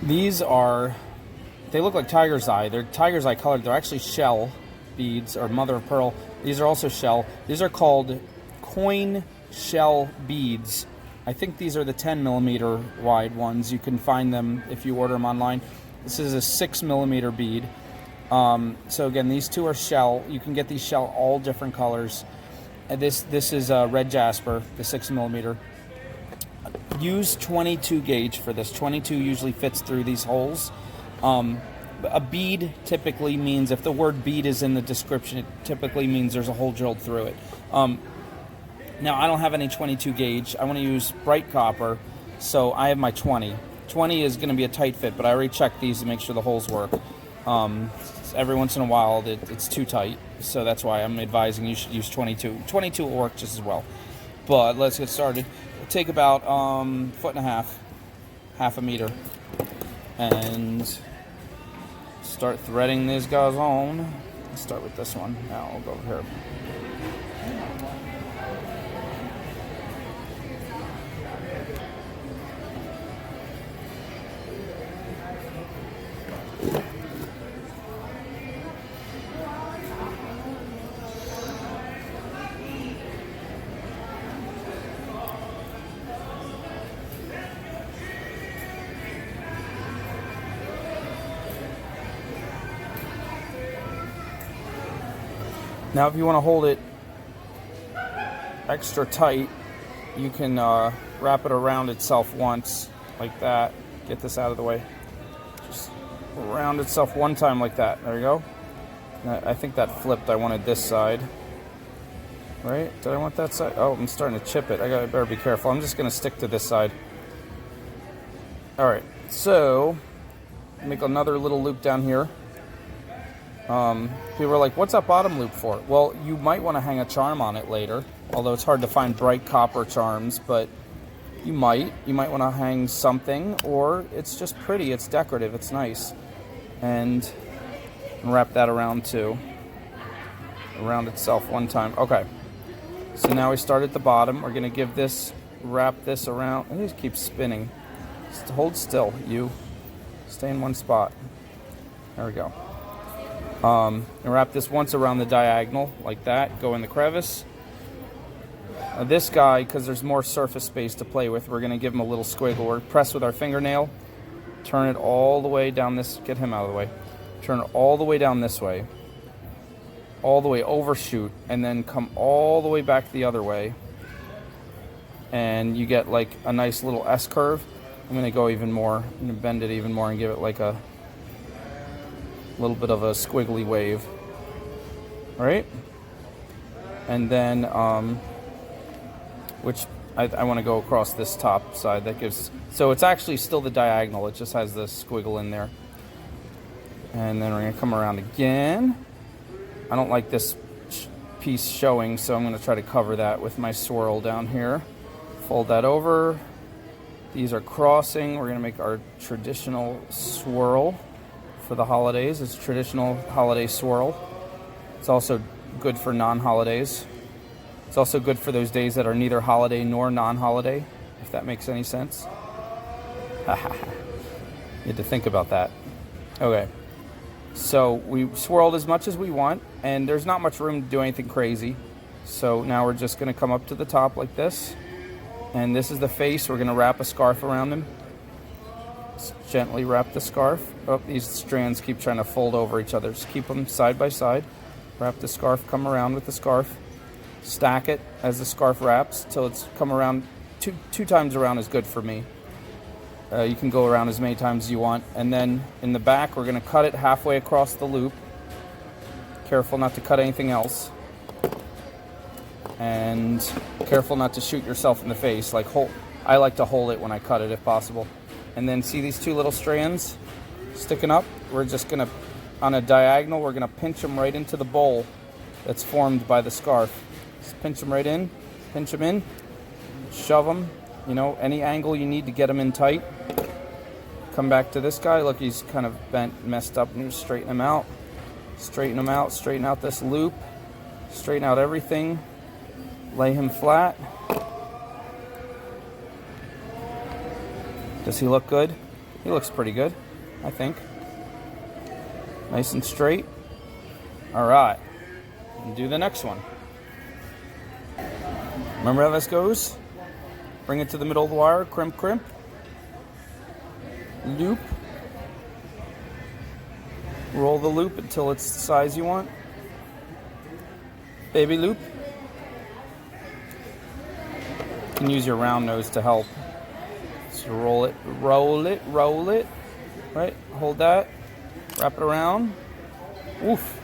These are, they look like tiger's eye. They're tiger's eye colored. They're actually shell beads or mother of pearl. These are also shell. These are called coin shell beads. I think these are the 10 millimeter wide ones. You can find them if you order them online. This is a 6 millimeter bead. So again, these two are shell. You can get these shell all different colors. And this is red jasper, the 6 millimeter. Use 22 gauge for this. 22 usually fits through these holes. A bead typically means, if the word bead is in the description, it typically means there's a hole drilled through it. Now, I don't have any 22 gauge. I want to use bright copper, so I have my 20. 20 is going to be a tight fit, but I already checked these to make sure the holes work. Every once in a while, it's too tight, so that's why I'm advising you should use 22. 22 will work just as well. But let's get started. It'll take about foot and a half a meter, and start threading these guys on. Let's start with this one. Now I'll go over here. Now, if you want to hold it extra tight, you can wrap it around itself once, like that. Get this out of the way. Just around itself one time like that. There you go. I think that flipped. I wanted this side. Right? Did I want that side? Oh, I'm starting to chip it. I better be careful. I'm just going to stick to this side. Alright, so make another little loop down here. People are like, what's that bottom loop for? Well, you might want to hang a charm on it later, although it's hard to find bright copper charms, but you might want to hang something, or it's just pretty, it's decorative, it's nice. And wrap that around too, around itself one time. Okay, so now we start at the bottom. We're going to give this, wrap this around. It just keeps spinning. Just hold still, you stay in one spot. There we go. And wrap this once around the diagonal, like that. Go in the crevice. This guy, because there's more surface space to play with, we're going to give him a little squiggle. We're press with our fingernail. Turn it all the way down this. Get him out of the way. Turn it all the way down this way. All the way, overshoot. And then come all the way back the other way. And you get like a nice little S-curve. I'm going to go even more. I'm going to bend it even more and give it like a little bit of a squiggly wave, right? And then, which I want to go across this top side. That gives, so it's actually still the diagonal. It just has the squiggle in there. And then we're going to come around again. I don't like this piece showing, so I'm going to try to cover that with my swirl down here. Fold that over. These are crossing. We're going to make our traditional swirl for the holidays. It's a traditional holiday swirl. It's also good for non-holidays. It's also good for those days that are neither holiday nor non-holiday, if that makes any sense. You had to think about that. Okay, so we swirled as much as we want, and there's not much room to do anything crazy. So now we're just going to come up to the top like this, and this is the face. We're going to wrap a scarf around him. Gently wrap the scarf. Oh, these strands keep trying to fold over each other. Just keep them side by side. Wrap the scarf, come around with the scarf. Stack it as the scarf wraps till it's come around. Two times around is good for me. You can go around as many times as you want. And then in the back, we're going to cut it halfway across the loop. Careful not to cut anything else. And careful not to shoot yourself in the face. I like to hold it when I cut it if possible. And then see these two little strands sticking up? We're just going to, on a diagonal, we're going to pinch them right into the bowl that's formed by the scarf. Just pinch them right in, pinch them in, shove them, any angle you need to get them in tight. Come back to this guy. Look, he's kind of bent, messed up, and you straighten him out. Straighten him out, straighten out this loop, straighten out everything, lay him flat. Does he look good? He looks pretty good, I think. Nice and straight. All right, and do the next one. Remember how this goes? Bring it to the middle of the wire, crimp, crimp. Loop. Roll the loop until it's the size you want. Baby loop. You can use your round nose to help. So roll it, roll it, roll it. Right, hold that. Wrap it around. Oof.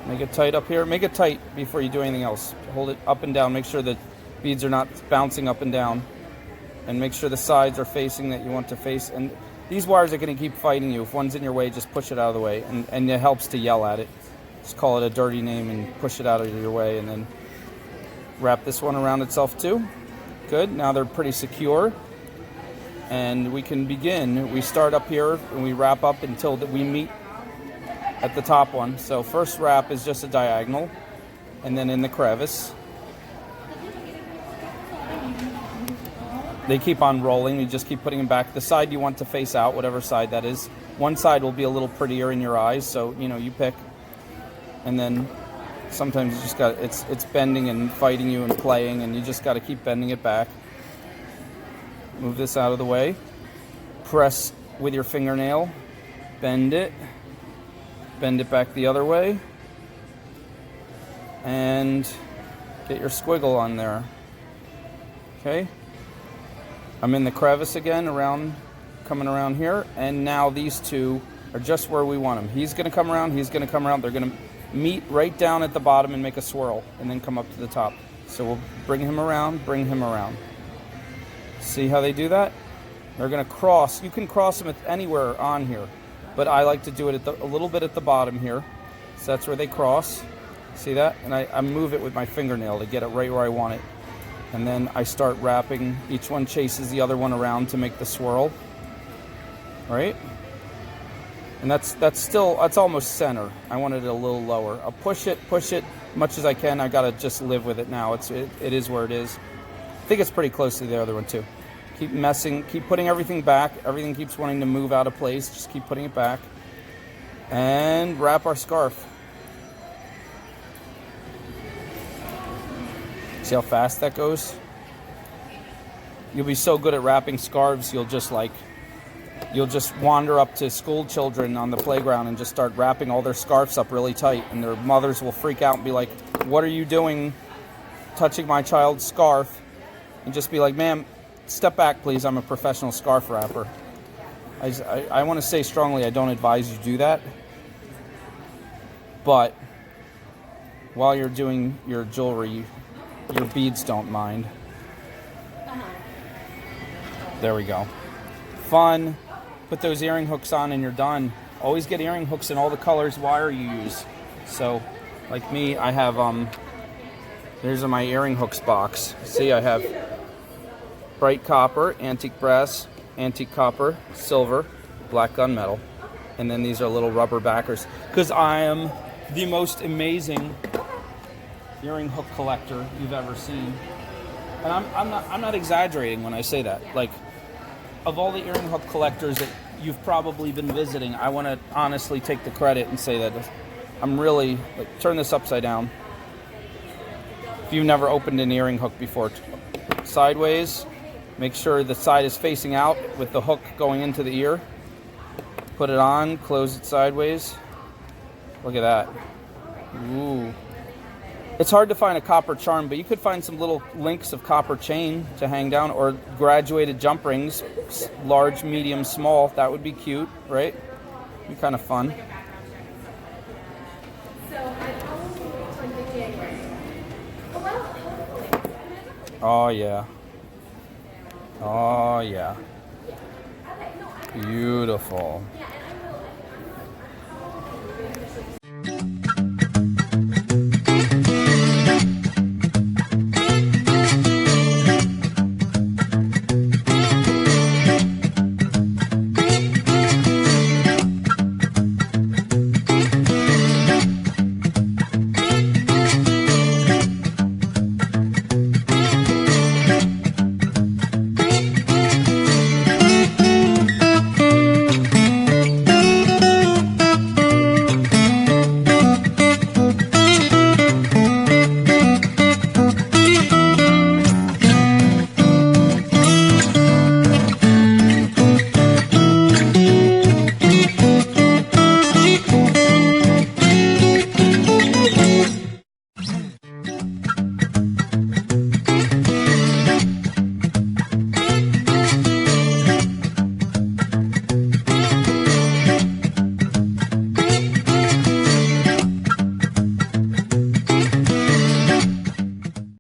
Make it tight up here. Make it tight before you do anything else. Hold it up and down. Make sure the beads are not bouncing up and down. And make sure the sides are facing that you want to face. And these wires are going to keep fighting you. If one's in your way, just push it out of the way. And it helps to yell at it. Just call it a dirty name and push it out of your way. And then wrap this one around itself too. Good. Now they're pretty secure. And we can begin. We start up here and we wrap up until we meet at the top one. So first wrap is just a diagonal, and then in the crevice. They keep on rolling. You just keep putting them back. The side you want to face out, whatever side that is. One side will be a little prettier in your eyes, so you pick. And then sometimes you just got it's bending and fighting you and playing, and you just got to keep bending it back. Move this out of the way. Press with your fingernail. Bend it. Bend it back the other way. And get your squiggle on there. Okay. I'm in the crevice again, coming around here. And now these two are just where we want them. He's going to come around. He's going to come around. They're going to meet right down at the bottom and make a swirl. And then come up to the top. So we'll bring him around, bring him around. See how they do that? They're going to cross. You can cross them anywhere on here, but I like to do it a little bit at the bottom here. So that's where they cross. See that? And I move it with my fingernail to get it right where I want it. And then I start wrapping. Each one chases the other one around to make the swirl. Right? And that's almost center. I want it a little lower. I'll push it much as I can. I got to just live with it now. It is where it is. I think it's pretty close to the other one too. Keep messing, keep putting everything back. Everything keeps wanting to move out of place. Just keep putting it back. And wrap our scarf. See how fast that goes? You'll be so good at wrapping scarves, you'll just wander up to school children on the playground and just start wrapping all their scarves up really tight. And their mothers will freak out and be like, "What are you doing touching my child's scarf?" And just be like, "Ma'am, step back, please. I'm a professional scarf wrapper." I want to say strongly, I don't advise you do that. But while you're doing your jewelry, your beads don't mind. There we go. Fun. Put those earring hooks on and you're done. Always get earring hooks in all the colors wire you use. So, like me, I have, here's my earring hooks box. See, I have bright copper, antique brass, antique copper, silver, black gunmetal. And then these are little rubber backers. Because I am the most amazing earring hook collector you've ever seen. And I'm not exaggerating when I say that. Like, of all the earring hook collectors that you've probably been visiting, I want to honestly take the credit and say that I'm really, like, turn this upside down. If you've never opened an earring hook before, sideways, make sure the side is facing out with the hook going into the ear. Put it on, close it sideways. Look at that. Ooh. It's hard to find a copper charm, but you could find some little links of copper chain to hang down, or graduated jump rings, large, medium, small. That would be cute, right? Be kind of fun. Oh yeah. Oh yeah. Beautiful.